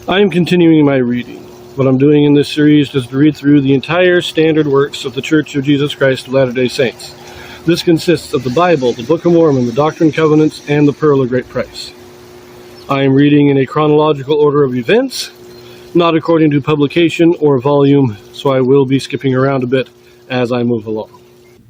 I am continuing my reading. What I'm doing in this series is to read through the entire standard works of the Church of Jesus Christ of Latter-day Saints. This consists of the Bible, the Book of Mormon, the Doctrine and Covenants, and the Pearl of Great Price. I am reading in a chronological order of events, not according to publication or volume, so I will be skipping around a bit as I move along.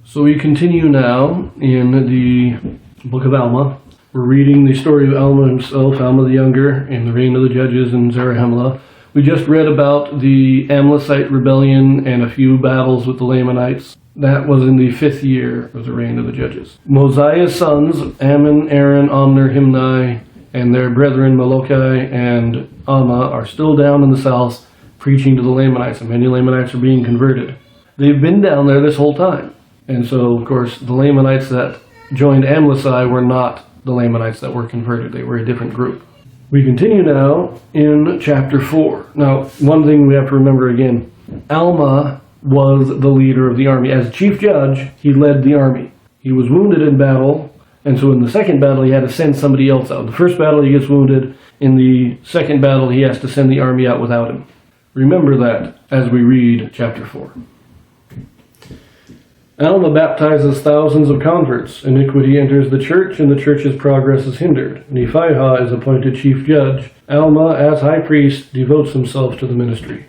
So we continue now in the Book of Alma. We're reading the story of Alma himself, Alma the Younger, in the reign of the judges in Zarahemla. We just read about the Amalekite rebellion and a few battles with the Lamanites. That was in the 5th year of the reign of the judges. Mosiah's sons, Ammon, Aaron, Omner, Himni, and their brethren Molokai and Alma are still down in the south preaching to the Lamanites, and many Lamanites are being converted. They've been down there this whole time. And so, of course, the Lamanites that joined Amalekite were not the Lamanites that were converted. They were a different group. We continue now in chapter 4. Now, one thing we have to remember again, Alma was the leader of the army. As chief judge, he led the army. He was wounded in battle, and so in the second battle he had to send somebody else out. The first battle he gets wounded. In the second battle he has to send the army out without him. Remember that as we read chapter 4. Alma baptizes thousands of converts. Iniquity enters the church, and the church's progress is hindered. Nephihah is appointed chief judge. Alma, as high priest, devotes himself to the ministry.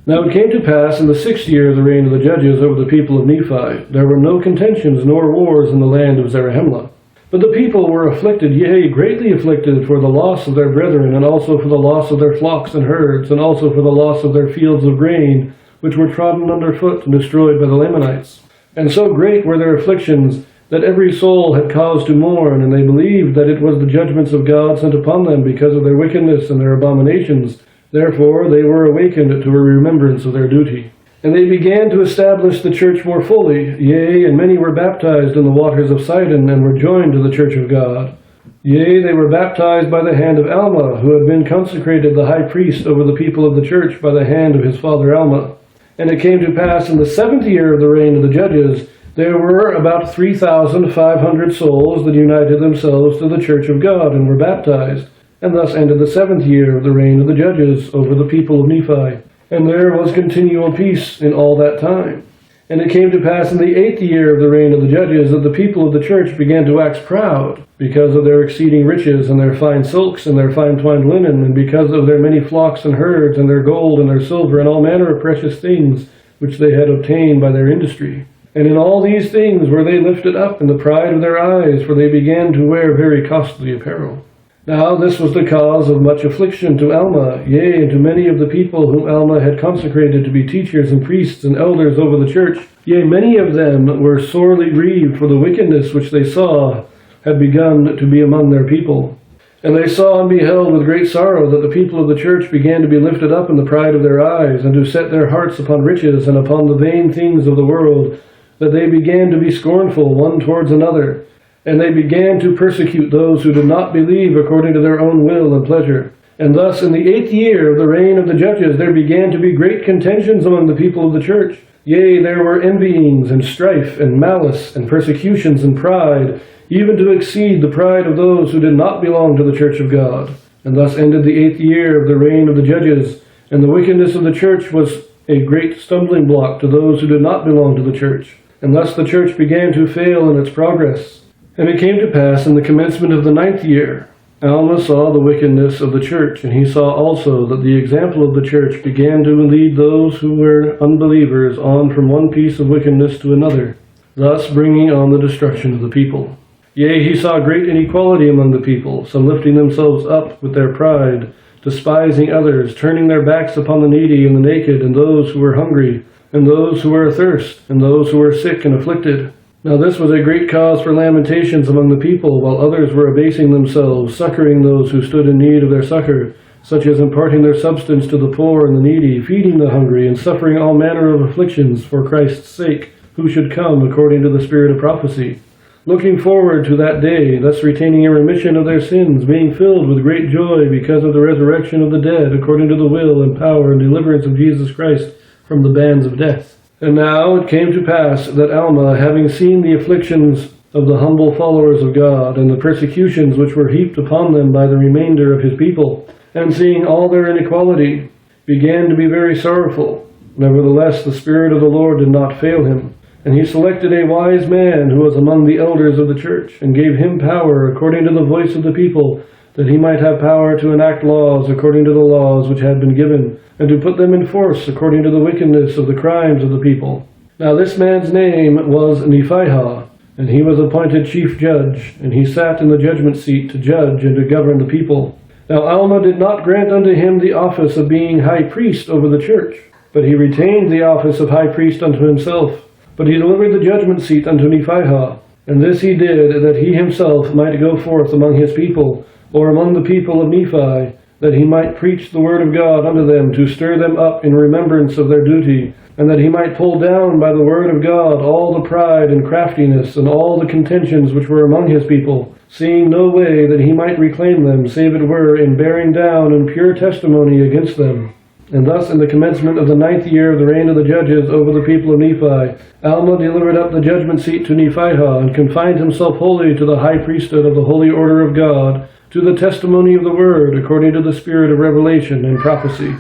Now it came to pass in the 6th year of the reign of the judges over the people of Nephi, there were no contentions nor wars in the land of Zarahemla. But the people were afflicted, yea, greatly afflicted, for the loss of their brethren, and also for the loss of their flocks and herds, and also for the loss of their fields of grain, which were trodden under foot and destroyed by the Lamanites. And so great were their afflictions, that every soul had cause to mourn, and they believed that it was the judgments of God sent upon them because of their wickedness and their abominations. Therefore they were awakened to a remembrance of their duty. And they began to establish the church more fully, yea, and many were baptized in the waters of Sidon, and were joined to the church of God. Yea, they were baptized by the hand of Alma, who had been consecrated the high priest over the people of the church by the hand of his father Alma. And it came to pass in the 7th year of the reign of the judges, there were about 3,500 souls that united themselves to the church of God and were baptized. And thus ended the 7th year of the reign of the judges over the people of Nephi. And there was continual peace in all that time. And it came to pass in the 8th year of the reign of the judges that the people of the church began to wax proud, because of their exceeding riches, and their fine silks, and their fine twined linen, and because of their many flocks and herds, and their gold, and their silver, and all manner of precious things, which they had obtained by their industry. And in all these things were they lifted up in the pride of their eyes, for they began to wear very costly apparel. Now this was the cause of much affliction to Alma, yea, and to many of the people whom Alma had consecrated to be teachers and priests and elders over the church. Yea, many of them were sorely grieved for the wickedness which they saw had begun to be among their people. And they saw and beheld with great sorrow that the people of the church began to be lifted up in the pride of their eyes, and to set their hearts upon riches and upon the vain things of the world, that they began to be scornful one towards another. And they began to persecute those who did not believe according to their own will and pleasure. And thus in the 8th year of the reign of the judges there began to be great contentions among the people of the church. Yea, there were envyings and strife and malice and persecutions and pride, even to exceed the pride of those who did not belong to the church of God. And thus ended the 8th year of the reign of the judges, and the wickedness of the church was a great stumbling block to those who did not belong to the church. And thus the church began to fail in its progress. And it came to pass in the commencement of the 9th year, Alma saw the wickedness of the church, and he saw also that the example of the church began to lead those who were unbelievers on from one piece of wickedness to another, thus bringing on the destruction of the people. Yea, he saw great inequality among the people, some lifting themselves up with their pride, despising others, turning their backs upon the needy and the naked, and those who were hungry, and those who were athirst, and those who were sick and afflicted. Now this was a great cause for lamentations among the people, while others were abasing themselves, succoring those who stood in need of their succor, such as imparting their substance to the poor and the needy, feeding the hungry, and suffering all manner of afflictions for Christ's sake, who should come according to the spirit of prophecy. Looking forward to that day, thus retaining a remission of their sins, being filled with great joy because of the resurrection of the dead, according to the will and power and deliverance of Jesus Christ from the bands of death. And now it came to pass that Alma, having seen the afflictions of the humble followers of God, and the persecutions which were heaped upon them by the remainder of his people, and seeing all their inequality, began to be very sorrowful. Nevertheless, the Spirit of the Lord did not fail him, and he selected a wise man who was among the elders of the church, and gave him power according to the voice of the people, that he might have power to enact laws according to the laws which had been given, and to put them in force according to the wickedness of the crimes of the people. Now this man's name was Nephihah, and he was appointed chief judge, and he sat in the judgment seat to judge and to govern the people. Now Alma did not grant unto him the office of being high priest over the church, but he retained the office of high priest unto himself. But he delivered the judgment seat unto Nephihah, and this he did, that he himself might go forth among his people, or among the people of Nephi, that he might preach the word of God unto them, to stir them up in remembrance of their duty, and that he might pull down by the word of God all the pride and craftiness, and all the contentions which were among his people, seeing no way that he might reclaim them, save it were in bearing down and pure testimony against them. And thus in the commencement of the 9th year of the reign of the judges over the people of Nephi, Alma delivered up the judgment seat to Nephihah, and confined himself wholly to the high priesthood of the holy order of God, to the testimony of the word, according to the spirit of revelation and prophecy.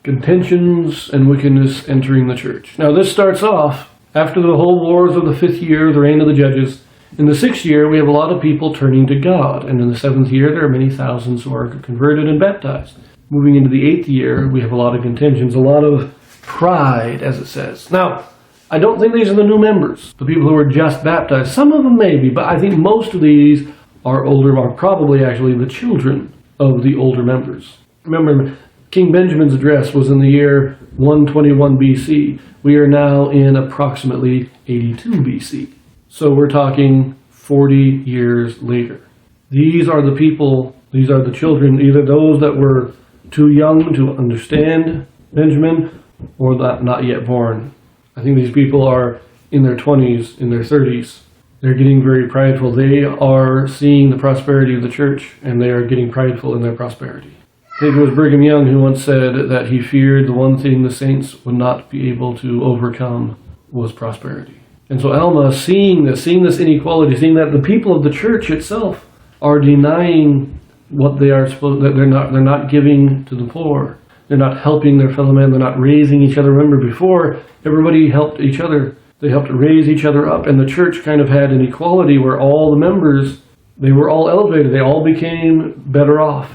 Contentions and wickedness entering the church. Now this starts off after the whole wars of the 5th year of the reign of the judges. In the 6th year, we have a lot of people turning to God, and in the 7th year, there are many thousands who are converted and baptized. Moving into the 8th year, we have a lot of contentions, a lot of pride, as it says. Now, I don't think these are the new members, the people who were just baptized. Some of them maybe, but I think most of these are older, are probably actually the children of the older members. Remember, King Benjamin's address was in the year 121 BC. We are now in approximately 82 BC. So we're talking 40 years later. These are the people, these are the children, either those that were too young to understand Benjamin, or that not yet born. I think these people are in their 20s, in their 30s. They're getting very prideful. They are seeing the prosperity of the church, and they are getting prideful in their prosperity. I think it was Brigham Young who once said that he feared the one thing the saints would not be able to overcome was prosperity. And so Alma, seeing this inequality, seeing that the people of the church itself are denying what they are supposed, that they're not giving to the poor. They're not helping their fellow man. They're not raising each other. Remember, before, everybody helped each other. They helped raise each other up, and the church kind of had an equality where all the members, they were all elevated. They all became better off,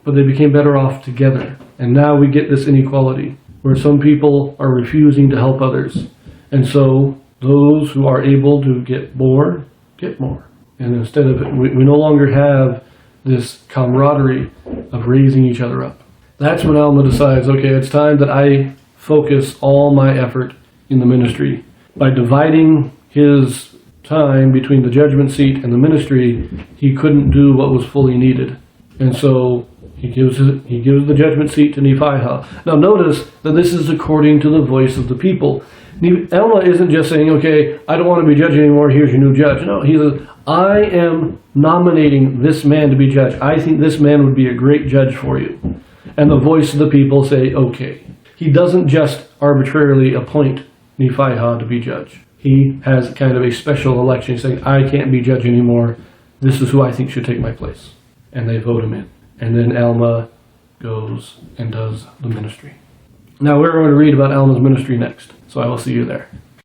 but they became better off together. And now we get this inequality where some people are refusing to help others. And so those who are able to get more, get more. And instead of it, we no longer have this camaraderie of raising each other up. That's when Alma decides, okay, it's time that I focus all my effort in the ministry. By dividing his time between the judgment seat and the ministry, he couldn't do what was fully needed. And so he gives the judgment seat to Nephihah. Now notice that this is according to the voice of the people. Alma isn't just saying, okay, I don't want to be judge anymore, here's your new judge. No, he says, I am nominating this man to be judge. I think this man would be a great judge for you. And the voice of the people say, okay. He doesn't just arbitrarily appoint Nephihah to be judge. He has kind of a special election saying, I can't be judge anymore. This is who I think should take my place. And they vote him in. And then Alma goes and does the ministry. Now we're going to read about Alma's ministry next. So I will see you there.